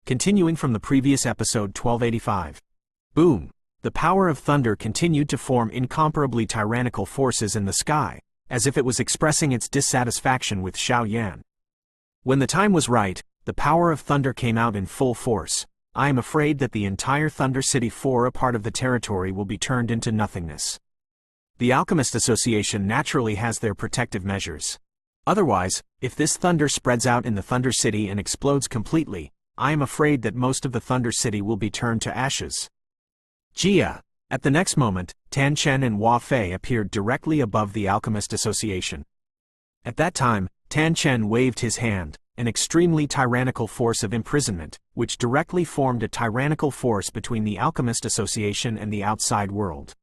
Continuing from the previous episode 1285. Boom! The power of thunder continued to form incomparably tyrannical forces in the sky, as if it was expressing its dissatisfaction with Xiao Yan. When the time was right, the power of thunder came out in full force. I am afraid that the entire Thunder City for a part of the territory will be turned into nothingness. The Alchemist Association naturally has their protective measures. Otherwise, if this thunder spreads out in the Thunder City and explodes completely, I am afraid that most of the Thunder City will be turned to ashes. Jia! At the next moment, Tan Chen and Hua Fei appeared directly above the Alchemist Association. At that time, Tan Chen waved his hand, an extremely tyrannical force of imprisonment, which directly formed a tyrannical force between the Alchemist Association and the outside world.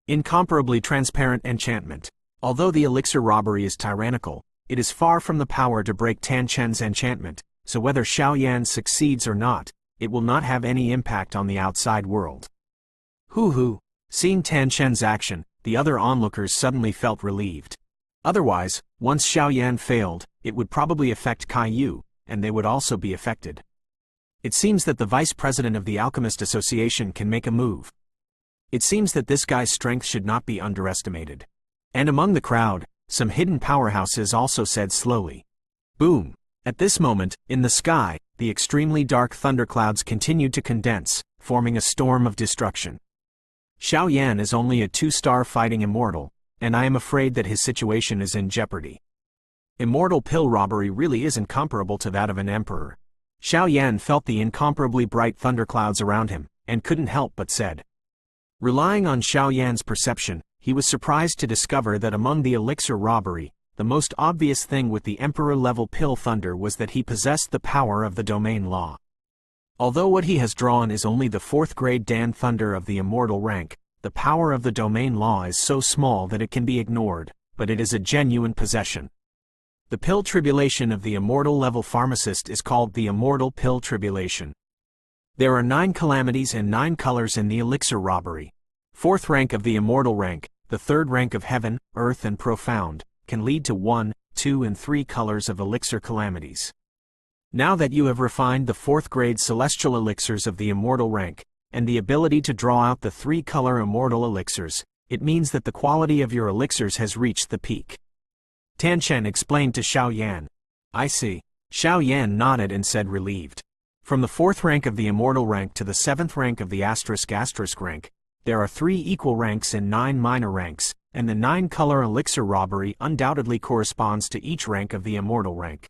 Incomparably transparent enchantment. Although the elixir robbery is tyrannical, it is far from the power to break Tan Chen's enchantment, so whether Xiao Yan succeeds or not, it will not have any impact on the outside world. Hoo! Seeing Tan Chen's action, the other onlookers suddenly felt relieved. Otherwise, once Xiao Yan failed, it would probably affect Kai Yu, and they would also be affected. It seems that the vice president of the Alchemist Association can make a move. It seems that this guy's strength should not be underestimated. And among the crowd, some hidden powerhouses also said slowly. Boom! At this moment, in the sky, the extremely dark thunderclouds continued to condense, forming a storm of destruction. Xiao Yan is only a 2-star fighting immortal, and I am afraid that his situation is in jeopardy. Immortal pill robbery really is incomparable to that of an emperor. Xiao Yan felt the incomparably bright thunderclouds around him, and couldn't help but said. Relying on Xiao Yan's perception, he was surprised to discover that among the elixir robbery, the most obvious thing with the emperor-level pill thunder was that he possessed the power of the domain law. Although what he has drawn is only the 4th grade Dan Thunder of the immortal rank, the power of the domain law is so small that it can be ignored, but it is a genuine possession. The pill tribulation of the immortal level pharmacist is called the immortal pill tribulation. There are 9 calamities and 9 colors in the elixir robbery. 4th rank of the immortal rank, the 3rd rank of heaven, earth and profound, can lead to 1, 2 and 3 colors of elixir calamities. Now that you have refined the 4th grade celestial elixirs of the immortal rank, and the ability to draw out the 3-color immortal elixirs, it means that the quality of your elixirs has reached the peak. Tan Chen explained to Xiao Yan. I see. Xiao Yan nodded and said relieved. From the 4th rank of the immortal rank to the 7th rank of the asterisk rank, there are 3 equal ranks and 9 minor ranks, and the 9-color elixir robbery undoubtedly corresponds to each rank of the immortal rank.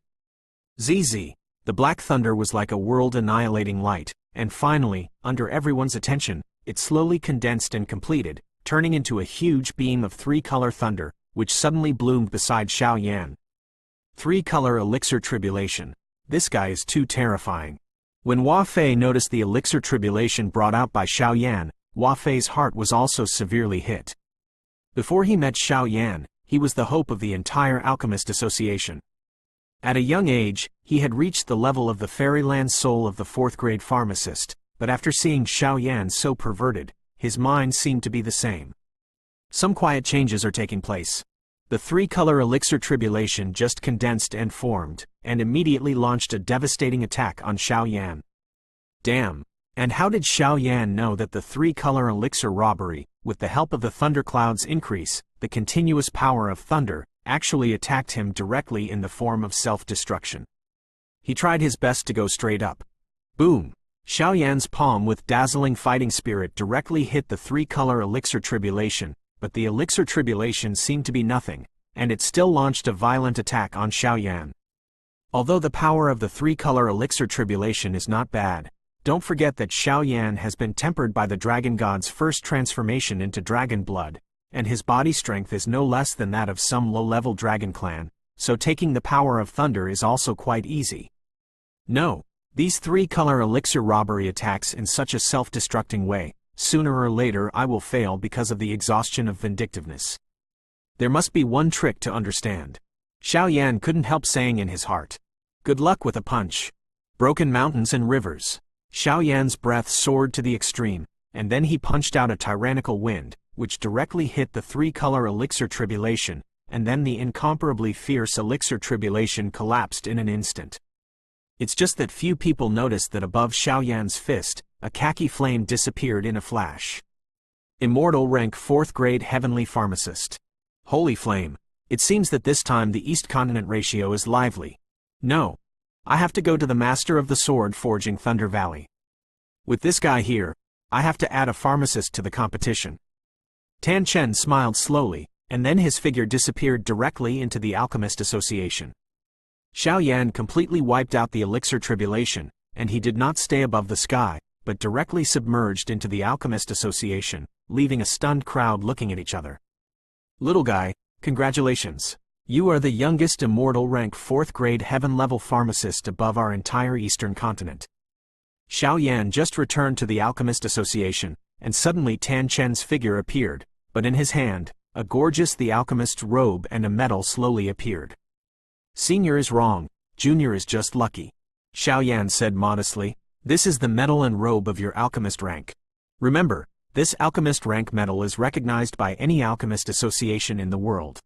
ZZ. The Black Thunder was like a world-annihilating light, and finally, under everyone's attention, it slowly condensed and completed, turning into a huge beam of 3-color thunder, which suddenly bloomed beside Xiao Yan. 3-color elixir tribulation. This guy is too terrifying. When Hua Fei noticed the elixir tribulation brought out by Xiao Yan, Hua Fei's heart was also severely hit. Before he met Xiao Yan, he was the hope of the entire Alchemist Association. At a young age, he had reached the level of the fairyland soul of the 4th grade pharmacist, but after seeing Xiao Yan so perverted, his mind seemed to be the same. Some quiet changes are taking place. The 3-color elixir tribulation just condensed and formed, and immediately launched a devastating attack on Xiao Yan. Damn! And how did Xiao Yan know that the 3-color elixir robbery, with the help of the thunderclouds increase, the continuous power of thunder, actually attacked him directly in the form of self-destruction? He tried his best to go straight up. Boom! Xiao Yan's palm with dazzling fighting spirit directly hit the 3-color elixir tribulation, but the elixir tribulation seemed to be nothing, and it still launched a violent attack on Xiao Yan. Although the power of the 3-color elixir tribulation is not bad, don't forget that Xiao Yan has been tempered by the dragon god's first transformation into dragon blood, and his body strength is no less than that of some low-level dragon clan, so taking the power of thunder is also quite easy. No, these 3-color elixir robbery attacks in such a self-destructing way, sooner or later I will fail because of the exhaustion of vindictiveness. There must be one trick to understand. Xiao Yan couldn't help saying in his heart. Good luck with a punch. Broken mountains and rivers. Xiao Yan's breath soared to the extreme, and then he punched out a tyrannical wind, which directly hit the 3-color elixir tribulation, and then the incomparably fierce elixir tribulation collapsed in an instant. It's just that few people noticed that above Xiao Yan's fist, a khaki flame disappeared in a flash. Immortal rank 4th grade heavenly pharmacist. Holy flame. It seems that this time the East Continent ratio is lively. No. I have to go to the master of the sword forging Thunder Valley. With this guy here, I have to add a pharmacist to the competition. Tan Chen smiled slowly, and then his figure disappeared directly into the Alchemist Association. Xiao Yan completely wiped out the elixir tribulation, and he did not stay above the sky, but directly submerged into the Alchemist Association, leaving a stunned crowd looking at each other. Little guy, congratulations. You are the youngest immortal rank 4th grade heaven level pharmacist above our entire Eastern Continent. Xiao Yan just returned to the Alchemist Association, and suddenly Tan Chen's figure appeared, but in his hand, a gorgeous the alchemist's robe and a medal slowly appeared. Senior is wrong, Junior is just lucky. Xiao Yan said modestly, this is the medal and robe of your alchemist rank. Remember, this alchemist rank medal is recognized by any alchemist association in the world.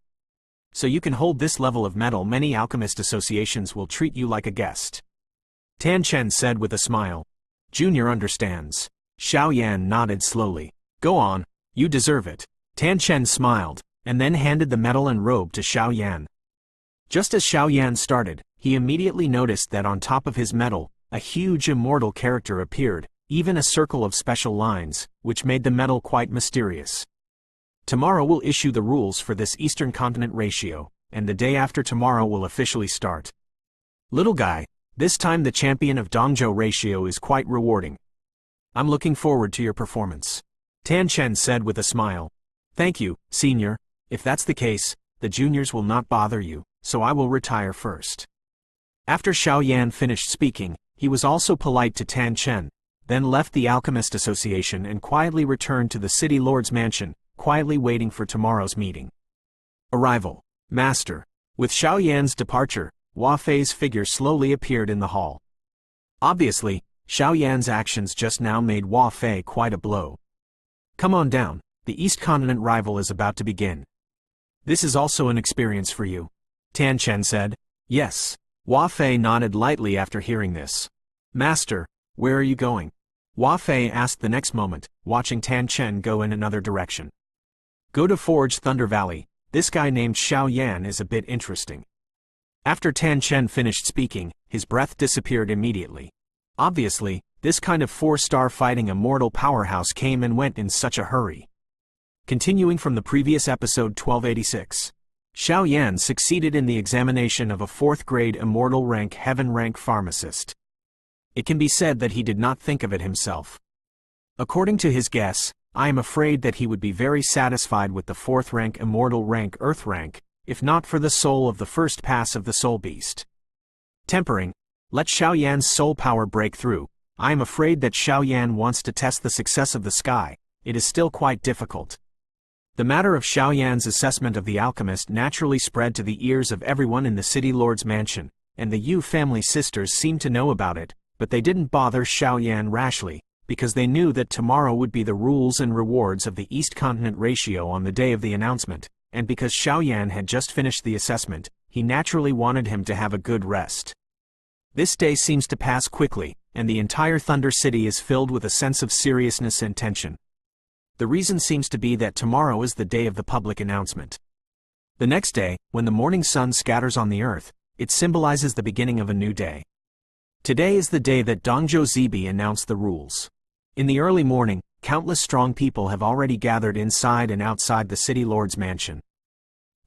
So you can hold this level of medal. Many alchemist associations will treat you like a guest. Tan Chen said with a smile. Junior understands. Xiao Yan nodded slowly. Go on, you deserve it. Tan Chen smiled, and then handed the medal and robe to Xiao Yan. Just as Xiao Yan started, he immediately noticed that on top of his medal, a huge immortal character appeared, even a circle of special lines, which made the medal quite mysterious. Tomorrow we'll issue the rules for this Eastern Continent ratio, and the day after tomorrow will officially start. Little guy, this time the champion of Dongzhou ratio is quite rewarding. I'm looking forward to your performance. Tan Chen said with a smile. Thank you, senior. If that's the case, the juniors will not bother you, so I will retire first. After Xiao Yan finished speaking, he was also polite to Tan Chen, then left the Alchemist Association and quietly returned to the City Lord's mansion, quietly waiting for tomorrow's meeting. Arrival. Master. With Xiao Yan's departure, Hua Fei's figure slowly appeared in the hall. Obviously, Xiao Yan's actions just now made Hua Fei quite a blow. Come on down, the East Continent rival is about to begin. This is also an experience for you. Tan Chen said. Yes. Hua Fei nodded lightly after hearing this. Master, where are you going? Hua Fei asked the next moment, watching Tan Chen go in another direction. Go to Forge Thunder Valley. This guy named Xiao Yan is a bit interesting. After Tan Chen finished speaking, his breath disappeared immediately. Obviously, this kind of 4-star fighting immortal powerhouse came and went in such a hurry. Continuing from the previous episode 1286. Xiao Yan succeeded in the examination of a 4th grade immortal rank heaven rank pharmacist. It can be said that he did not think of it himself. According to his guess, I am afraid that he would be very satisfied with the 4th rank immortal rank earth rank, if not for the soul of the first pass of the soul beast. Tempering. Let Xiao Yan's soul power break through. I am afraid that Xiao Yan wants to test the success of the sky. It is still quite difficult. The matter of Xiao Yan's assessment of the alchemist naturally spread to the ears of everyone in the City Lord's mansion, and the Yu family sisters seemed to know about it, but they didn't bother Xiao Yan rashly, because they knew that tomorrow would be the rules and rewards of the East Continent ratio on the day of the announcement, and because Xiao Yan had just finished the assessment, he naturally wanted him to have a good rest. This day seems to pass quickly, and the entire Thunder City is filled with a sense of seriousness and tension. The reason seems to be that tomorrow is the day of the public announcement. The next day, when the morning sun scatters on the earth, it symbolizes the beginning of a new day. Today is the day that Dongzhou Zibi announced the rules. In the early morning, countless strong people have already gathered inside and outside the City Lord's mansion.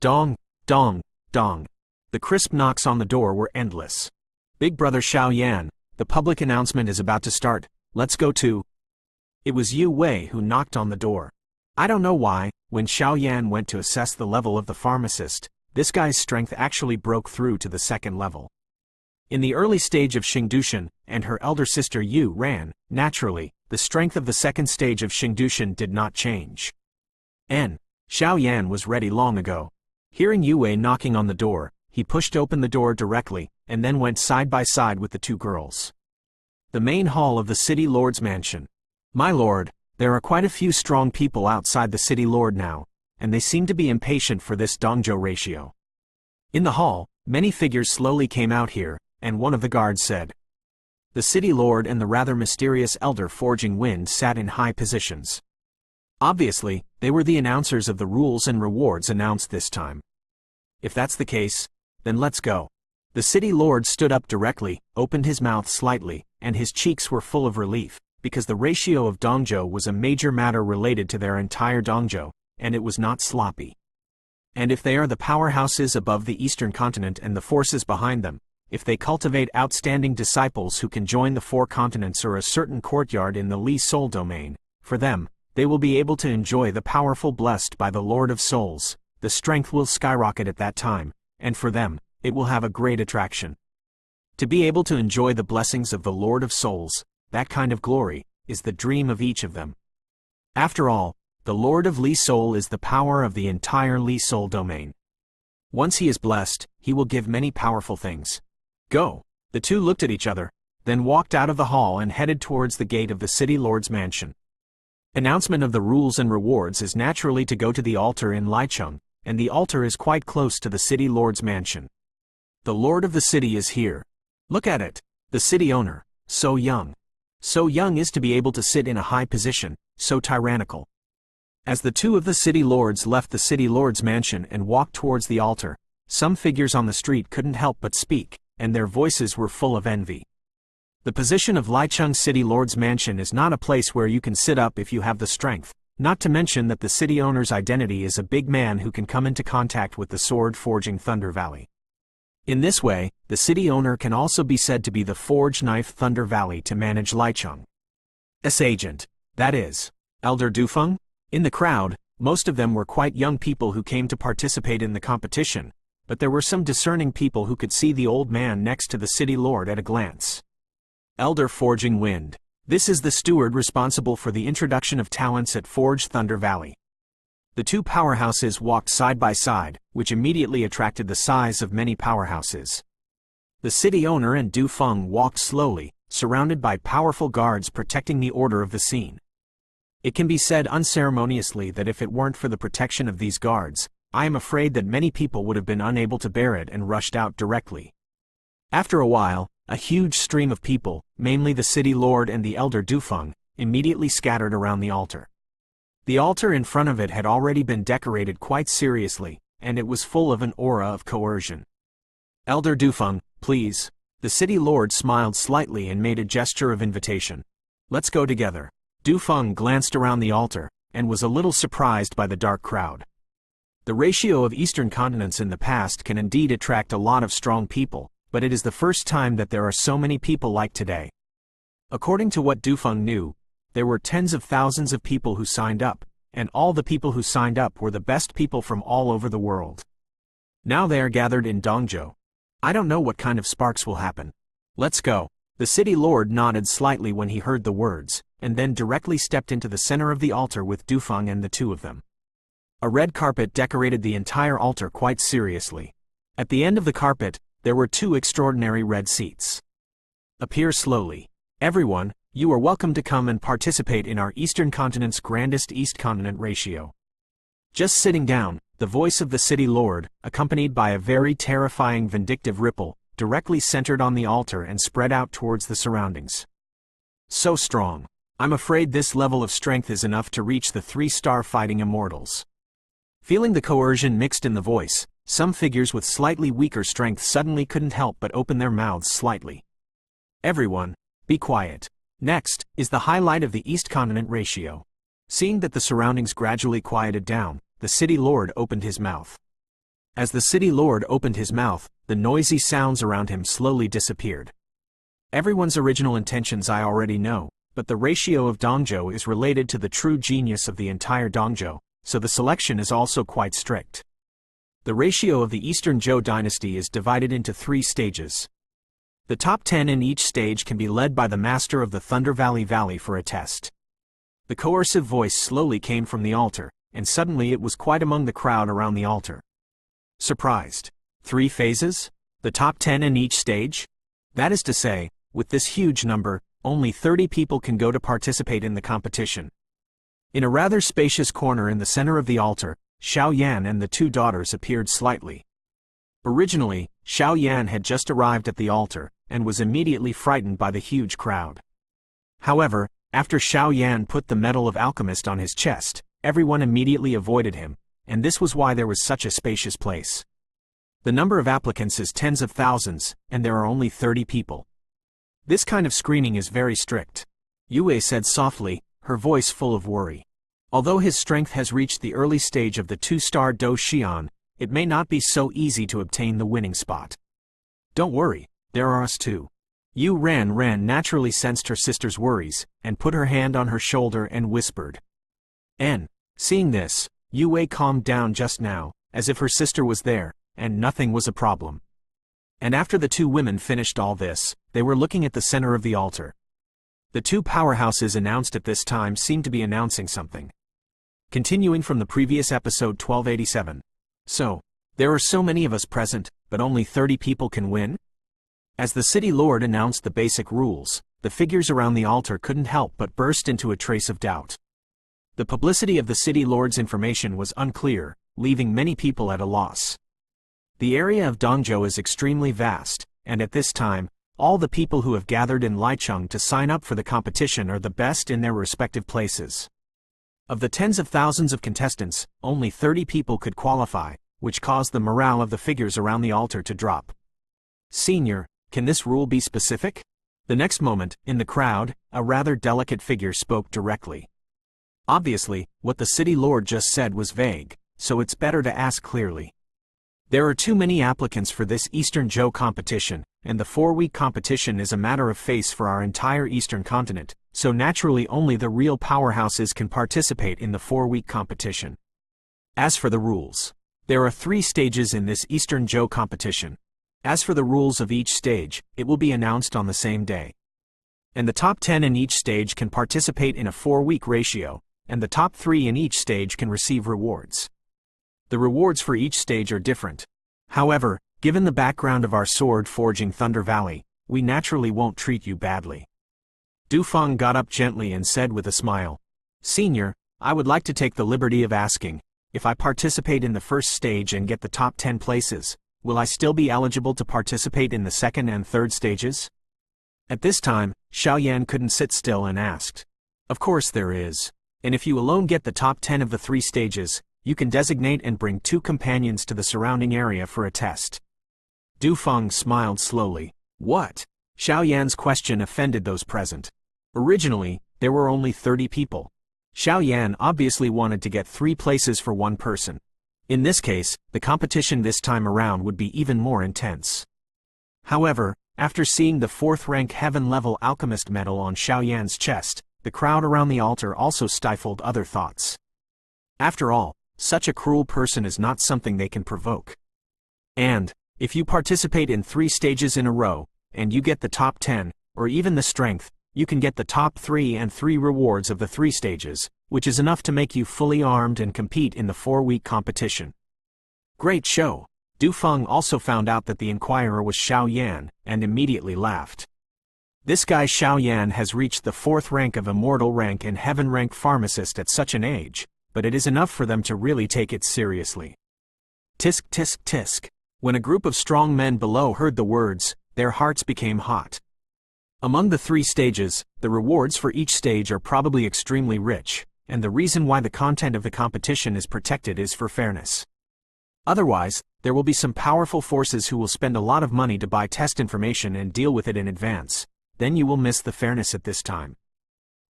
Dong, dong, dong. The crisp knocks on the door were endless. Big brother Xiao Yan, the public announcement is about to start, let's go to... It was Yu Wei who knocked on the door. I don't know why, when Xiao Yan went to assess the level of the pharmacist, this guy's strength actually broke through to the 2nd level. In the early stage of Xingdushan, and her elder sister Yu ran, naturally, the strength of the 2nd stage of Xingdushan did not change. Xiao Yan was ready long ago. Hearing Yu Wei knocking on the door, he pushed open the door directly, and then went side by side with the two girls. The main hall of the City Lord's mansion. My lord, there are quite a few strong people outside the City Lord now, and they seem to be impatient for this Dongzhou ratio. In the hall, many figures slowly came out here, and one of the guards said. The city lord and the rather mysterious elder Forging Wind sat in high positions. Obviously, they were the announcers of the rules and rewards announced this time. If that's the case, then let's go. The city lord stood up directly, opened his mouth slightly, and his cheeks were full of relief, because the ratio of Dongzhou was a major matter related to their entire Dongzhou, and it was not sloppy. And if they are the powerhouses above the eastern continent and the forces behind them, if they cultivate outstanding disciples who can join the four continents or a certain courtyard in the Li Soul domain, for them, they will be able to enjoy the powerful blessed by the Lord of Souls, the strength will skyrocket at that time, and for them, it will have a great attraction. To be able to enjoy the blessings of the Lord of Souls, that kind of glory, is the dream of each of them. After all, the Lord of Li Soul is the power of the entire Li Soul domain. Once he is blessed, he will give many powerful things. Go! The two looked at each other, then walked out of the hall and headed towards the gate of the city lord's mansion. Announcement of the rules and rewards is naturally to go to the altar in Licheng, and the altar is quite close to the city lord's mansion. The lord of the city is here. Look at it, the city owner, so young. So young is to be able to sit in a high position, so tyrannical. As the two of the city lords left the city lord's mansion and walked towards the altar, some figures on the street couldn't help but speak, and their voices were full of envy. The position of Licheng City Lord's mansion is not a place where you can sit up if you have the strength, not to mention that the city owner's identity is a big man who can come into contact with the sword forging Thunder Valley. In this way, the city owner can also be said to be the Forge Knife Thunder Valley to manage Licheng's agent, that is, Elder Dufeng. In the crowd, most of them were quite young people who came to participate in the competition, but there were some discerning people who could see the old man next to the city lord at a glance. Elder Forging Wind. This is the steward responsible for the introduction of talents at Forge Thunder Valley. The two powerhouses walked side by side, which immediately attracted the size of many powerhouses. The city owner and Dufeng walked slowly, surrounded by powerful guards protecting the order of the scene. It can be said unceremoniously that if it weren't for the protection of these guards, I am afraid that many people would have been unable to bear it and rushed out directly. After a while, a huge stream of people, mainly the city lord and the elder Dufeng, immediately scattered around the altar. The altar in front of it had already been decorated quite seriously, and it was full of an aura of coercion. Elder Dufeng, please. The city lord smiled slightly and made a gesture of invitation. Let's go together. Dufeng glanced around the altar, and was a little surprised by the dark crowd. The ratio of eastern continents in the past can indeed attract a lot of strong people, but it is the first time that there are so many people like today. According to what Dufeng knew, there were tens of thousands of people who signed up, and all the people who signed up were the best people from all over the world. Now they are gathered in Dongzhou. I don't know what kind of sparks will happen. Let's go. The city lord nodded slightly when he heard the words, and then directly stepped into the center of the altar with Dufeng and the two of them. A red carpet decorated the entire altar quite seriously. At the end of the carpet, there were two extraordinary red seats. Appear slowly. Everyone, you are welcome to come and participate in our Eastern Continent's grandest East Continent ratio. Just sitting down, the voice of the city lord, accompanied by a very terrifying vindictive ripple, directly centered on the altar and spread out towards the surroundings. So strong. I'm afraid this level of strength is enough to reach the 3-star fighting immortals. Feeling the coercion mixed in the voice, some figures with slightly weaker strength suddenly couldn't help but open their mouths slightly. Everyone, be quiet. Next, is the highlight of the East Continent ratio. Seeing that the surroundings gradually quieted down, the city lord opened his mouth. As the city lord opened his mouth, the noisy sounds around him slowly disappeared. Everyone's original intentions I already know, but the ratio of Dongzhou is related to the true genius of the entire Dongzhou, so the selection is also quite strict. The ratio of the Eastern Zhou dynasty is divided into 3 stages. The top 10 in each stage can be led by the master of the Thunder Valley for a test. The coercive voice slowly came from the altar, and suddenly it was quite among the crowd around the altar. Surprised. 3 phases? The top 10 in each stage? That is to say, with this huge number, only 30 people can go to participate in the competition. In a rather spacious corner in the center of the altar, Xiao Yan and the 2 daughters appeared slightly. Originally, Xiao Yan had just arrived at the altar, and was immediately frightened by the huge crowd. However, after Xiao Yan put the medal of alchemist on his chest, everyone immediately avoided him, and this was why there was such a spacious place. The number of applicants is tens of thousands, and there are only 30 people. This kind of screening is very strict, Yue said softly, her voice full of worry. Although his strength has reached the early stage of the 2-star Do Xian, it may not be so easy to obtain the winning spot. Don't worry, there are us too. Yu Ran naturally sensed her sister's worries, and put her hand on her shoulder and whispered. And, seeing this, Yue calmed down just now, as if her sister was there, and nothing was a problem. And after the two women finished all this, they were looking at the center of the altar. The two powerhouses announced at this time seemed to be announcing something. Continuing from the previous episode 1287. So, there are so many of us present, but only 30 people can win? As the city lord announced the basic rules, the figures around the altar couldn't help but burst into a trace of doubt. The publicity of the city lord's information was unclear, leaving many people at a loss. The area of Dongzhou is extremely vast, and at this time, all the people who have gathered in Licheng to sign up for the competition are the best in their respective places. Of the tens of thousands of contestants, only 30 people could qualify, which caused the morale of the figures around the altar to drop. Senior, can this rule be specific? The next moment, in the crowd, a rather delicate figure spoke directly. Obviously, what the city lord just said was vague, so it's better to ask clearly. There are too many applicants for this Eastern Zhou competition, and the 4-week competition is a matter of face for our entire Eastern continent, so naturally only the real powerhouses can participate in the 4-week competition. As for the rules, there are 3 stages in this Eastern Zhou competition. As for the rules of each stage, it will be announced on the same day. And the top 10 in each stage can participate in a 4-week ratio, and the top 3 in each stage can receive rewards. The rewards for each stage are different. However, given the background of our sword forging Thunder Valley, we naturally won't treat you badly. Du Feng got up gently and said with a smile, Senior, I would like to take the liberty of asking, if I participate in the first stage and get the top 10 places, will I still be eligible to participate in the second and third stages? At this time, Xiao Yan couldn't sit still and asked. Of course there is. And if you alone get the top 10 of the 3 stages, you can designate and bring 2 companions to the surrounding area for a test. Du Feng smiled slowly. What? Xiao Yan's question offended those present. Originally, there were only 30 people. Xiao Yan obviously wanted to get 3 places for 1 person. In this case, the competition this time around would be even more intense. However, after seeing the 4th-rank heaven-level alchemist medal on Xiao Yan's chest, the crowd around the altar also stifled other thoughts. After all, such a cruel person is not something they can provoke. And, if you participate in 3 stages in a row, and you get the top 10, or even the strength, you can get the top 3 and 3 rewards of the 3 stages, which is enough to make you fully armed and compete in the 4-week competition. Great show! Du Feng also found out that the inquirer was Xiao Yan, and immediately laughed. This guy Xiao Yan has reached the 4th rank of Immortal rank and Heaven rank pharmacist at such an age, but it is enough for them to really take it seriously. Tisk tisk tisk. When a group of strong men below heard the words, their hearts became hot. Among the 3 stages, the rewards for each stage are probably extremely rich, and the reason why the content of the competition is protected is for fairness. Otherwise, there will be some powerful forces who will spend a lot of money to buy test information and deal with it in advance, then you will miss the fairness at this time.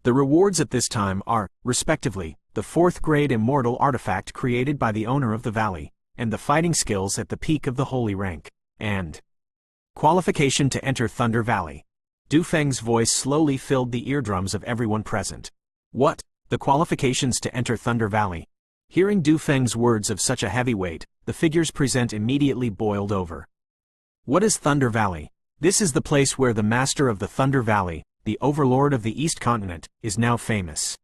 The rewards at this time are, respectively, the 4th-grade Immortal artifact created by the owner of the valley, and the fighting skills at the peak of the holy rank, and qualification to enter Thunder Valley. Du Feng's voice slowly filled the eardrums of everyone present. What? The qualifications to enter Thunder Valley? Hearing Du Feng's words of such a heavyweight, the figures present immediately boiled over. What is Thunder Valley? This is the place where the master of the Thunder Valley, the overlord of the East Continent, is now famous.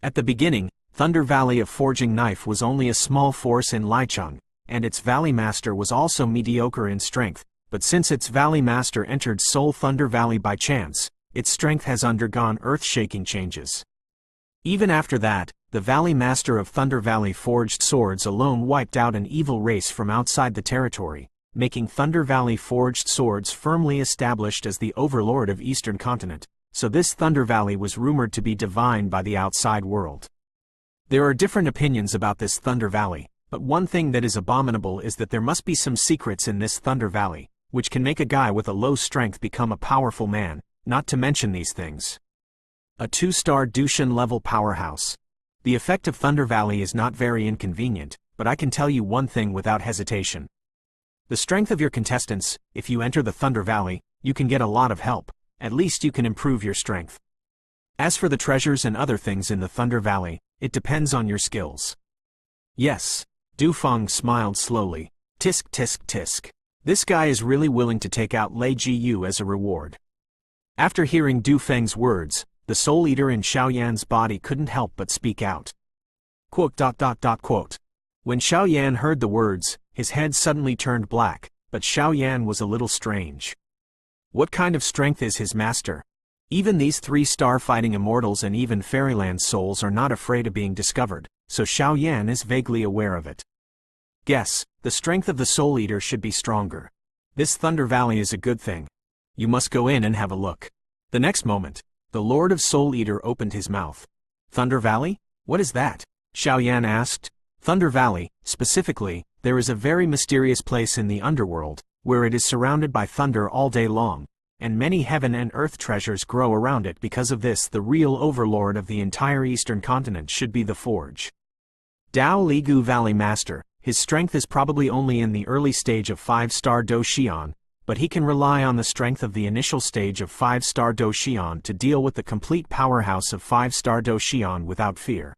At the beginning, Thunder Valley of Forging Knife was only a small force in Licheng, and its valley master was also mediocre in strength, but since its valley master entered Soul Thunder Valley by chance, its strength has undergone earth-shaking changes. Even after that, the valley master of Thunder Valley forged swords alone wiped out an evil race from outside the territory, making Thunder Valley forged swords firmly established as the overlord of Eastern Continent, so this Thunder Valley was rumored to be divine by the outside world. There are different opinions about this Thunder Valley, but one thing that is abominable is that there must be some secrets in this Thunder Valley, which can make a guy with a low strength become a powerful man, not to mention these things. A 2-star Dushan level powerhouse. The effect of Thunder Valley is not very inconvenient, but I can tell you one thing without hesitation. The strength of your contestants, if you enter the Thunder Valley, you can get a lot of help. At least you can improve your strength. As for the treasures and other things in the Thunder Valley, it depends on your skills. Yes. Du Feng smiled slowly. Tisk tisk tisk. This guy is really willing to take out Lei Jiyu as a reward. After hearing Du Feng's words, the Soul Eater in Xiaoyan's body couldn't help but speak out. Quote. When Xiaoyan heard the words, his head suddenly turned black, but Xiaoyan was a little strange. What kind of strength is his master? Even these 3-star fighting immortals and even Fairyland souls are not afraid of being discovered, so Xiaoyan is vaguely aware of it. Guess, the strength of the Soul Eater should be stronger. This Thunder Valley is a good thing. You must go in and have a look. The next moment, the Lord of Soul Eater opened his mouth. Thunder Valley? What is that? Xiaoyan asked. Thunder Valley, specifically, there is a very mysterious place in the underworld, where it is surrounded by thunder all day long, and many heaven and earth treasures grow around it. Because of this, the real overlord of the entire Eastern Continent should be the Forge. Dao Ligu Valley Master, his strength is probably only in the early stage of 5-star Do Xian, but he can rely on the strength of the initial stage of 5-star Do Xian to deal with the complete powerhouse of 5-star Do Xian without fear.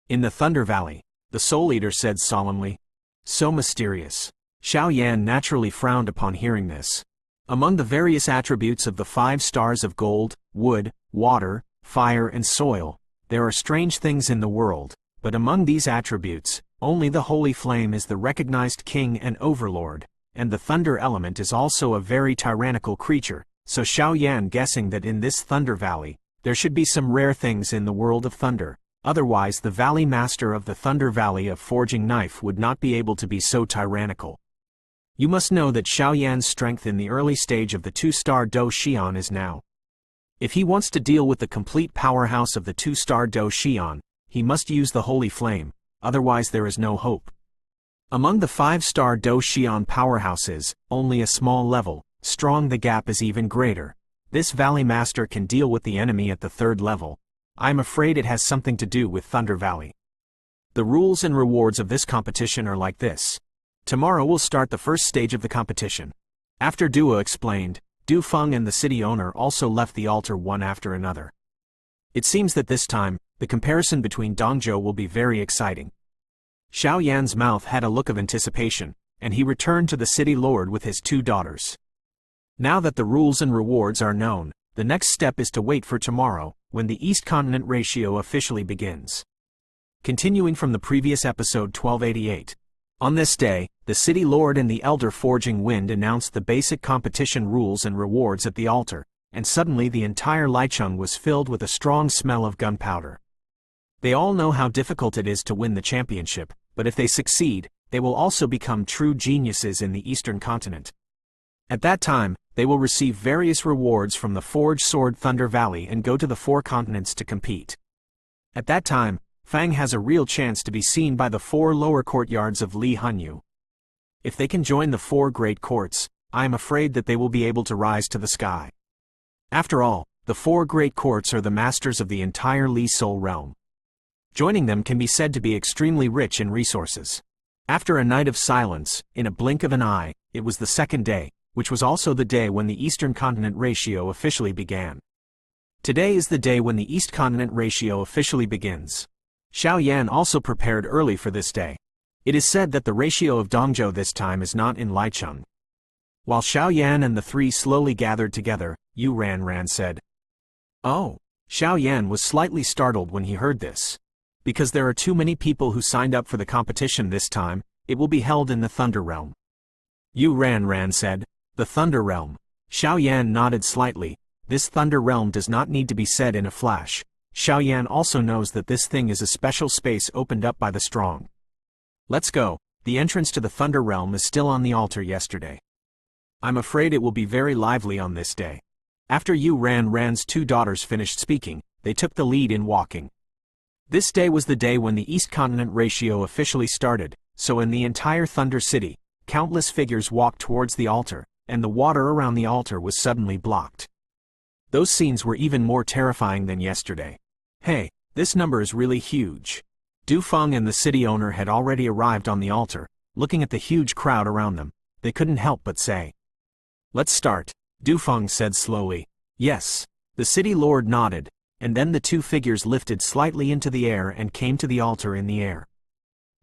In the Thunder Valley, the Soul Eater said solemnly. So mysterious. Xiaoyan naturally frowned upon hearing this. Among the various attributes of the 5 stars of gold, wood, water, fire and soil, there are strange things in the world, but among these attributes, only the Holy Flame is the recognized king and overlord, and the thunder element is also a very tyrannical creature, so Xiaoyan guessing that in this Thunder Valley, there should be some rare things in the world of thunder. Otherwise the Valley Master of the Thunder Valley of Forging Knife would not be able to be so tyrannical. You must know that Xiaoyan's strength in the early stage of the 2-star Do Xian is now. If he wants to deal with the complete powerhouse of the 2-star Do Xian, he must use the Holy Flame, otherwise there is no hope. Among the 5-star Do Xian powerhouses, only a small level, strong the gap is even greater. This Valley Master can deal with the enemy at the 3rd level. I'm afraid it has something to do with Thunder Valley. The rules and rewards of this competition are like this. Tomorrow we'll start the first stage of the competition. After Duo explained, Du Feng and the city owner also left the altar one after another. It seems that this time, the comparison between Dongzhou will be very exciting. Xiaoyan's mouth had a look of anticipation, and he returned to the city lord with his 2 daughters. Now that the rules and rewards are known, the next step is to wait for tomorrow, when the East Continent ratio officially begins. Continuing from the previous episode 1288. On this day, the City Lord and the Elder Forging Wind announced the basic competition rules and rewards at the altar, and suddenly the entire Licheng was filled with a strong smell of gunpowder. They all know how difficult it is to win the championship, but if they succeed, they will also become true geniuses in the Eastern Continent. At that time, they will receive various rewards from the Forge Sword Thunder Valley and go to the 4 continents to compete. At that time, Fang has a real chance to be seen by the 4 lower courtyards of Li Hanyu. If they can join the 4 great courts, I am afraid that they will be able to rise to the sky. After all, the 4 great courts are the masters of the entire Li Soul realm. Joining them can be said to be extremely rich in resources. After a night of silence, in a blink of an eye, it was the 2nd day, which was also the day when the Eastern Continent ratio officially began. Today is the day when the East Continent ratio officially begins. Xiaoyan also prepared early for this day. It is said that the ratio of Dongzhou this time is not in Licheng. While Xiaoyan and the 3 slowly gathered together, Yu Ranran said. Oh! Xiaoyan was slightly startled when he heard this. Because there are too many people who signed up for the competition this time, it will be held in the Thunder Realm. Yu Ranran said. The Thunder Realm. Xiaoyan nodded slightly. This Thunder Realm does not need to be said in a flash. Xiaoyan also knows that this thing is a special space opened up by the strong. Let's go. The entrance to the Thunder Realm is still on the altar yesterday. I'm afraid it will be very lively on this day. After Ran's two daughters finished speaking, they took the lead in walking. This day was the day when the East Continent ratio officially started, so in the entire Thunder City, countless figures walked towards the altar, and the water around the altar was suddenly blocked. Those scenes were even more terrifying than yesterday. Hey, this number is really huge. Du Feng and the city owner had already arrived on the altar. Looking at the huge crowd around them, they couldn't help but say, "Let's start," Du Feng said slowly. Yes. The city lord nodded, and then the two figures lifted slightly into the air and came to the altar in the air.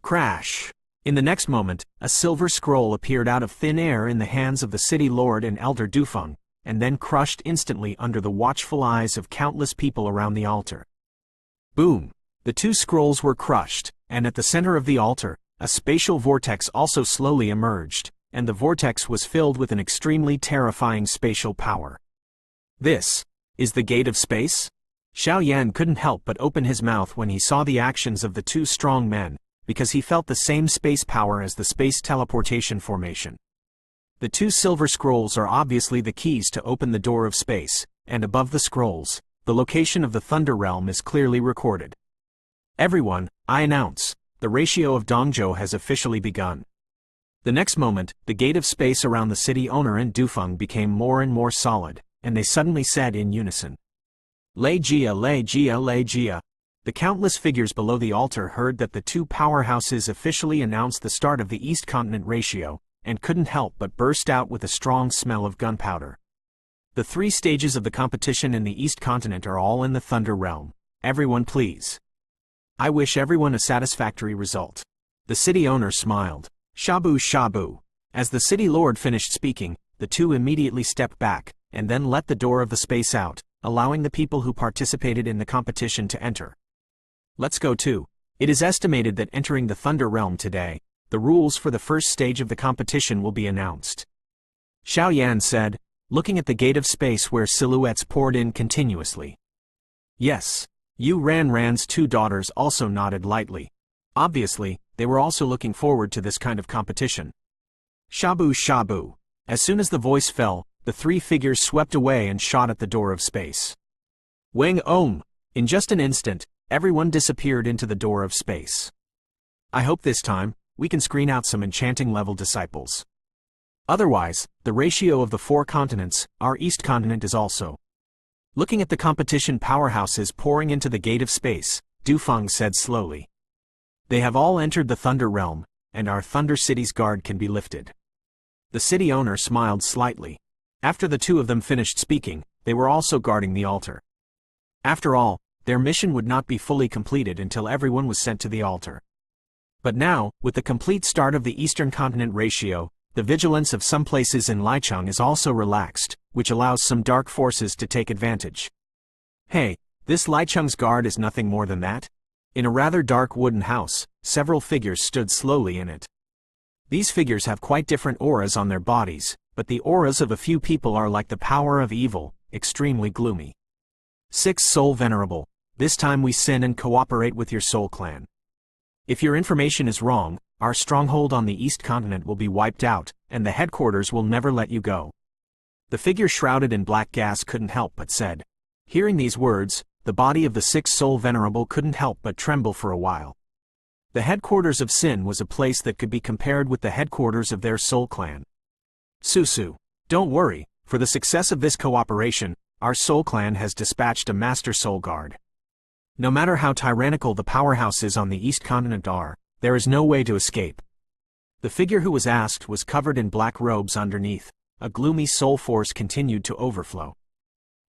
Crash! In the next moment, a silver scroll appeared out of thin air in the hands of the city lord and elder Du Feng, and then crushed instantly under the watchful eyes of countless people around the altar. Boom! The two scrolls were crushed, and at the center of the altar, a spatial vortex also slowly emerged, and the vortex was filled with an extremely terrifying spatial power. This is the gate of space? Xiao Yan couldn't help but open his mouth when he saw the actions of the two strong men, because he felt the same space power as the space teleportation formation. The two silver scrolls are obviously the keys to open the door of space, and above the scrolls, the location of the Thunder Realm is clearly recorded. Everyone, I announce, the ratio of Dongzhou has officially begun. The next moment, the gate of space around the city owner and Du Feng became more and more solid, and they suddenly said in unison, "Lei Jia, Lei Jia, Lei Jia." The countless figures below the altar heard that the two powerhouses officially announced the start of the East Continent ratio, and couldn't help but burst out with a strong smell of gunpowder. The three stages of the competition in the East Continent are all in the Thunder Realm. Everyone please. I wish everyone a satisfactory result. The city owner smiled. Shabu shabu. As the city lord finished speaking, the two immediately stepped back, and then let the door of the space out, allowing the people who participated in the competition to enter. Let's go too. It is estimated that entering the Thunder Realm today, the rules for the first stage of the competition will be announced. Xiao Yan said, looking at the gate of space where silhouettes poured in continuously. Yes. Ran's two daughters also nodded lightly. Obviously, they were also looking forward to this kind of competition. Shabu shabu. As soon as the voice fell, the three figures swept away and shot at the door of space. Wang Om! In just an instant, everyone disappeared into the door of space. I hope this time, we can screen out some enchanting level disciples. Otherwise, the ratio of the four continents, our East Continent is also. Looking at the competition powerhouses pouring into the gate of space, Du Feng said slowly. They have all entered the Thunder Realm, and our Thunder City's guard can be lifted. The city owner smiled slightly. After the two of them finished speaking, they were also guarding the altar. After all, their mission would not be fully completed until everyone was sent to the altar. But now, with the complete start of the Eastern Continent ratio, the vigilance of some places in Licheng is also relaxed, which allows some dark forces to take advantage. Hey, this Licheng's guard is nothing more than that? In a rather dark wooden house, several figures stood slowly in it. These figures have quite different auras on their bodies, but the auras of a few people are like the power of evil, extremely gloomy. 6 Soul Venerable, this time we sin and cooperate with your soul clan. If your information is wrong, our stronghold on the East Continent will be wiped out, and the headquarters will never let you go. The figure shrouded in black gas couldn't help but said. Hearing these words, the body of the 6 Soul Venerable couldn't help but tremble for a while. The headquarters of Sin was a place that could be compared with the headquarters of their soul clan. Susu, don't worry, for the success of this cooperation, our soul clan has dispatched a master soul guard. No matter how tyrannical the powerhouses on the East Continent are, there is no way to escape. The figure who was asked was covered in black robes underneath. A gloomy soul force continued to overflow.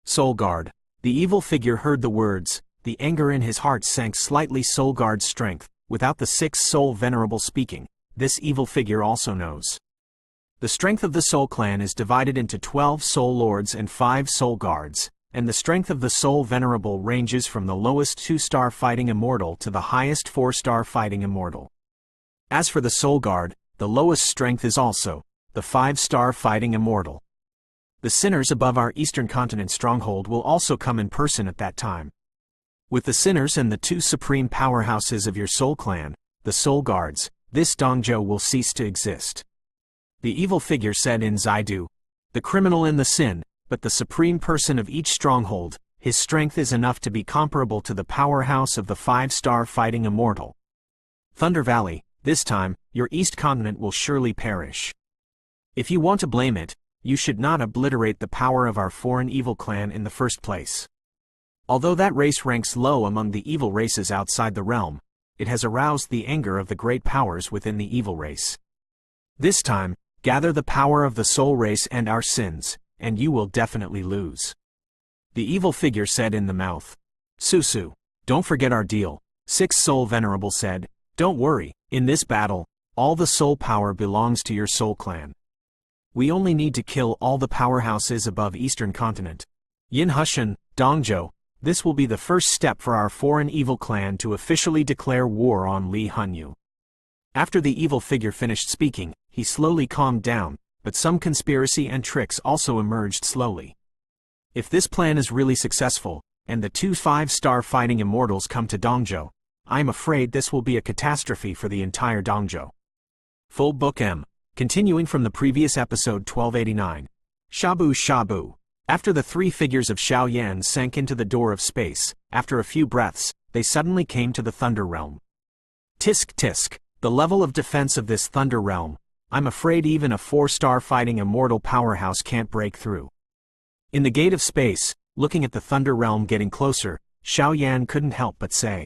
Soul Guard. The evil figure heard the words. The anger in his heart sank slightly. Soul Guard's strength, without the 6 Soul Venerable speaking, this evil figure also knows. The strength of the Soul Clan is divided into 12 Soul Lords and 5 Soul Guards, and the strength of the Soul Venerable ranges from the lowest 2-star fighting immortal to the highest 4-star fighting immortal. As for the Soul Guard, the lowest strength is also the 5-star fighting immortal. The sinners above our Eastern Continent stronghold will also come in person at that time. With the sinners and the 2 supreme powerhouses of your soul clan, the Soul Guards, this Dongzhou will cease to exist. The evil figure said in Zaidu, the criminal in the sin, but the supreme person of each stronghold, his strength is enough to be comparable to the powerhouse of the 5-star fighting Immortal. Thunder Valley, this time, your East Continent will surely perish. If you want to blame it, you should not obliterate the power of our foreign evil clan in the first place. Although that race ranks low among the evil races outside the realm, it has aroused the anger of the great powers within the evil race. This time, gather the power of the soul race and our sins, and you will definitely lose. The evil figure said in the mouth. Susu, don't forget our deal. 6 Soul Venerable said, don't worry, in this battle, all the soul power belongs to your soul clan. We only need to kill all the powerhouses above Eastern Continent. Yin Hushan, Dongzhou, this will be the first step for our foreign evil clan to officially declare war on Li Hanyu. After the evil figure finished speaking, he slowly calmed down, but some conspiracy and tricks also emerged slowly. If this plan is really successful, and the 2 5-star fighting immortals come to Dongzhou, I'm afraid this will be a catastrophe for the entire Dongzhou. Full Book M. Continuing from the previous episode 1289. Shabu Shabu. After the 3 figures of Xiao Yan sank into the door of space, after a few breaths, they suddenly came to the Thunder Realm. Tisk tisk, the level of defense of this Thunder Realm, I'm afraid even a 4-star fighting immortal powerhouse can't break through. In the gate of space, looking at the Thunder Realm getting closer, Xiao Yan couldn't help but say.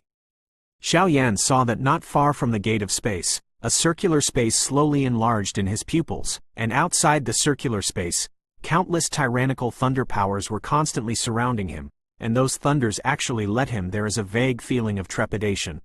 Xiao Yan saw that not far from the gate of space, a circular space slowly enlarged in his pupils, and outside the circular space, countless tyrannical thunder powers were constantly surrounding him, and those thunders actually let him there is a vague feeling of trepidation.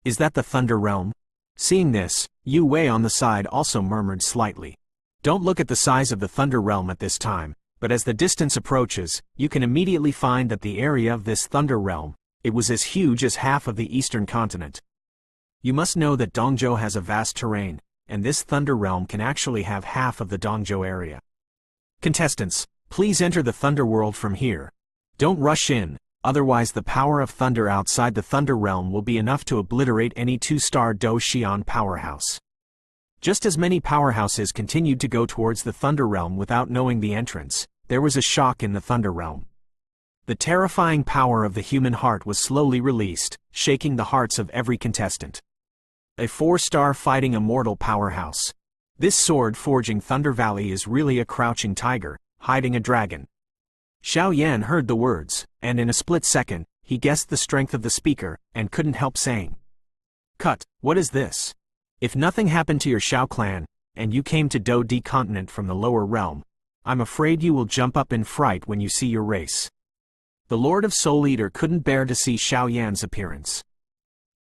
Is that the Thunder Realm? Seeing this, Yu Wei on the side also murmured slightly. Don't look at the size of the Thunder Realm at this time, but as the distance approaches, you can immediately find that the area of this Thunder Realm, it was as huge as half of the Eastern Continent. You must know that Dongzhou has a vast terrain, and this Thunder Realm can actually have half of the Dongzhou area. Contestants, please enter the Thunder World from here. Don't rush in, otherwise the power of thunder outside the Thunder Realm will be enough to obliterate any 2-star Do Xian powerhouse. Just as many powerhouses continued to go towards the Thunder Realm without knowing the entrance, there was a shock in the Thunder Realm. The terrifying power of the human heart was slowly released, shaking the hearts of every contestant. A 4-star fighting immortal powerhouse. This sword-forging Thunder Valley is really a crouching tiger, hiding a dragon. Xiao Yan heard the words, and in a split second, he guessed the strength of the speaker, and couldn't help saying. Cut, what is this? If nothing happened to your Xiao clan, and you came to Do Di continent from the lower realm, I'm afraid you will jump up in fright when you see your race. The Lord of Soul Eater couldn't bear to see Xiao Yan's appearance.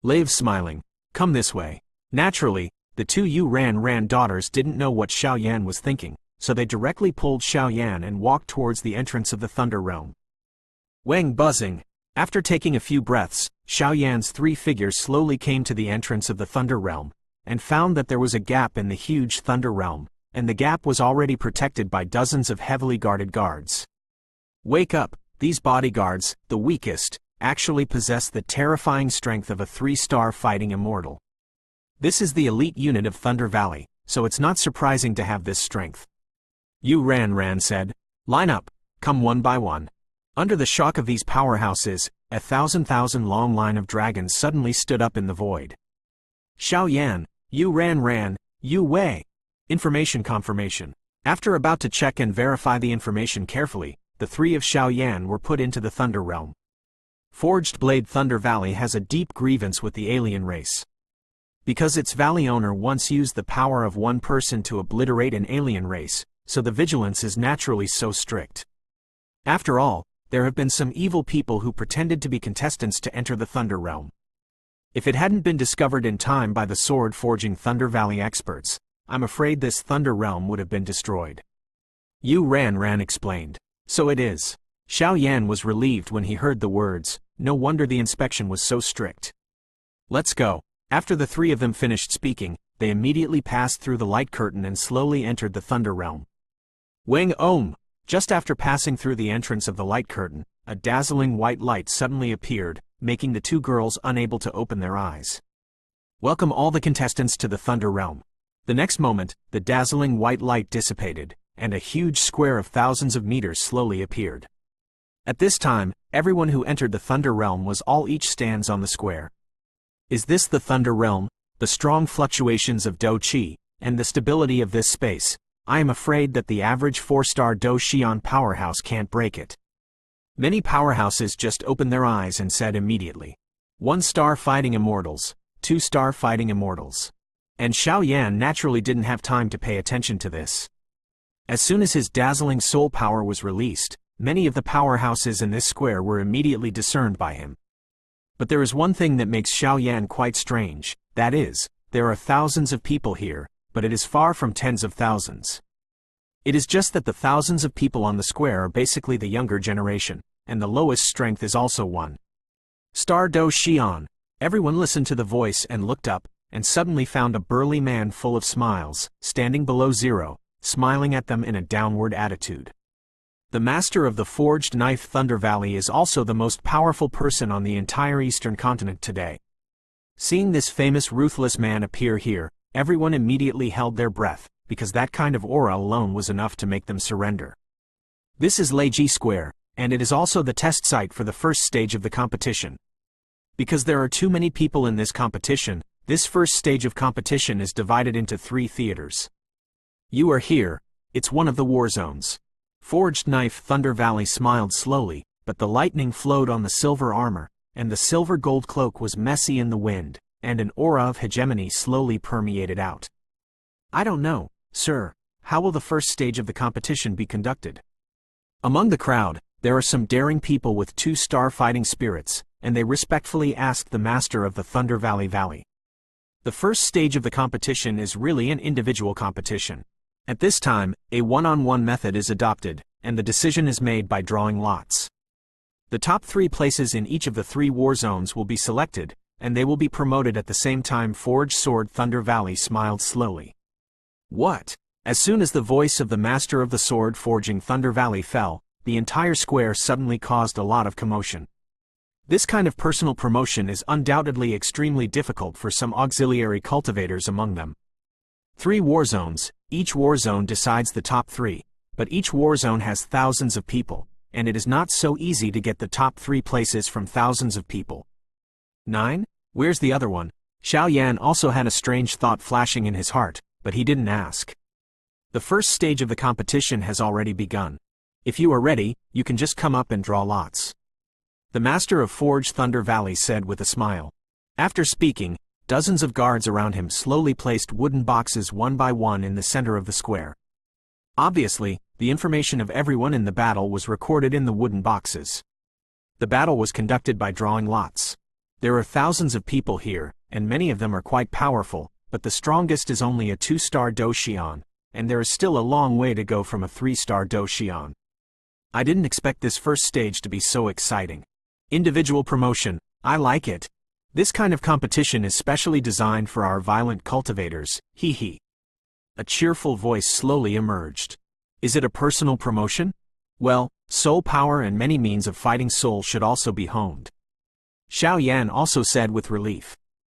Lave smiling, come this way. Naturally, the 2 Yu Ran daughters didn't know what Xiao Yan was thinking, so they directly pulled Xiao Yan and walked towards the entrance of the Thunder Realm. Wang buzzing. After taking a few breaths, Xiao Yan's 3 figures slowly came to the entrance of the Thunder Realm, and found that there was a gap in the huge Thunder Realm, and the gap was already protected by dozens of heavily guarded guards. Wake up, these bodyguards, the weakest, actually possess the terrifying strength of a 3-star fighting immortal. This is the elite unit of Thunder Valley, so it's not surprising to have this strength. Yu Ran said, line up, come one by one. Under the shock of these powerhouses, a thousand long line of dragons suddenly stood up in the void. Xiao Yan, Yu Ran, Yu Wei. Information confirmation. After about to check and verify the information carefully, the 3 of Xiao Yan were put into the Thunder Realm. Forged Blade Thunder Valley has a deep grievance with the alien race. Because its valley owner once used the power of one person to obliterate an alien race, so the vigilance is naturally so strict. After all, there have been some evil people who pretended to be contestants to enter the Thunder Realm. If it hadn't been discovered in time by the sword-forging Thunder Valley experts, I'm afraid this Thunder Realm would have been destroyed. Yu Ran explained. So it is. Xiao Yan was relieved when he heard the words, no wonder the inspection was so strict. Let's go. After the 3 of them finished speaking, they immediately passed through the light curtain and slowly entered the Thunder Realm. Wang Om! Just after passing through the entrance of the light curtain, a dazzling white light suddenly appeared, making the 2 girls unable to open their eyes. Welcome all the contestants to the Thunder Realm. The next moment, the dazzling white light dissipated, and a huge square of thousands of meters slowly appeared. At this time, everyone who entered the Thunder Realm was all each stands on the square. Is this the Thunder Realm? The strong fluctuations of Do Qi, and the stability of this space, I am afraid that the average 4-star Do Xian powerhouse can't break it. Many powerhouses just opened their eyes and said immediately, 1-star fighting immortals, 2-star fighting immortals. And Xiao Yan naturally didn't have time to pay attention to this. As soon as his dazzling soul power was released, many of the powerhouses in this square were immediately discerned by him. But there is one thing that makes Xiao Yan quite strange, that is, there are thousands of people here, but it is far from tens of thousands. It is just that the thousands of people on the square are basically the younger generation, and the lowest strength is also 1-star Do Xian. Everyone listened to the voice and looked up, and suddenly found a burly man full of smiles, standing below 0, smiling at them in a downward attitude. The master of the forged knife Thunder Valley is also the most powerful person on the entire eastern continent today. Seeing this famous ruthless man appear here, everyone immediately held their breath, because that kind of aura alone was enough to make them surrender. This is Leiji Square, and it is also the test site for the first stage of the competition. Because there are too many people in this competition, this first stage of competition is divided into 3 theaters. You are here, it's one of the war zones. Forged Knife Thunder Valley smiled slowly, but the lightning flowed on the silver armor, and the silver gold cloak was messy in the wind, and an aura of hegemony slowly permeated out. I don't know, sir, how will the first stage of the competition be conducted? Among the crowd, there are some daring people with 2-star fighting spirits, and they respectfully asked the master of the Thunder Valley. The first stage of the competition is really an individual competition. At this time, a one-on-one method is adopted, and the decision is made by drawing lots. The top 3 places in each of the 3 war zones will be selected, and they will be promoted at the same time. Forged Sword Thunder Valley smiled slowly. What? As soon as the voice of the master of the sword forging Thunder Valley fell, the entire square suddenly caused a lot of commotion. This kind of personal promotion is undoubtedly extremely difficult for some auxiliary cultivators among them. 3 war zones, each war zone decides the top 3, but each war zone has thousands of people, and it is not so easy to get the top 3 places from thousands of people. 9? Where's the other one? Xiao Yan also had a strange thought flashing in his heart, but he didn't ask. The first stage of the competition has already begun. If you are ready, you can just come up and draw lots. The master of Forged Thunder Valley said with a smile. After speaking, dozens of guards around him slowly placed wooden boxes one by one in the center of the square. Obviously, the information of everyone in the battle was recorded in the wooden boxes. The battle was conducted by drawing lots. There are thousands of people here, and many of them are quite powerful, but the strongest is only a 2-star Do Xian, and there is still a long way to go from a 3-star Do Xian. I didn't expect this first stage to be so exciting. Individual promotion, I like it. This kind of competition is specially designed for our violent cultivators, hee hee. A cheerful voice slowly emerged. Is it a personal promotion? Well, soul power and many means of fighting soul should also be honed. Xiao Yan also said with relief.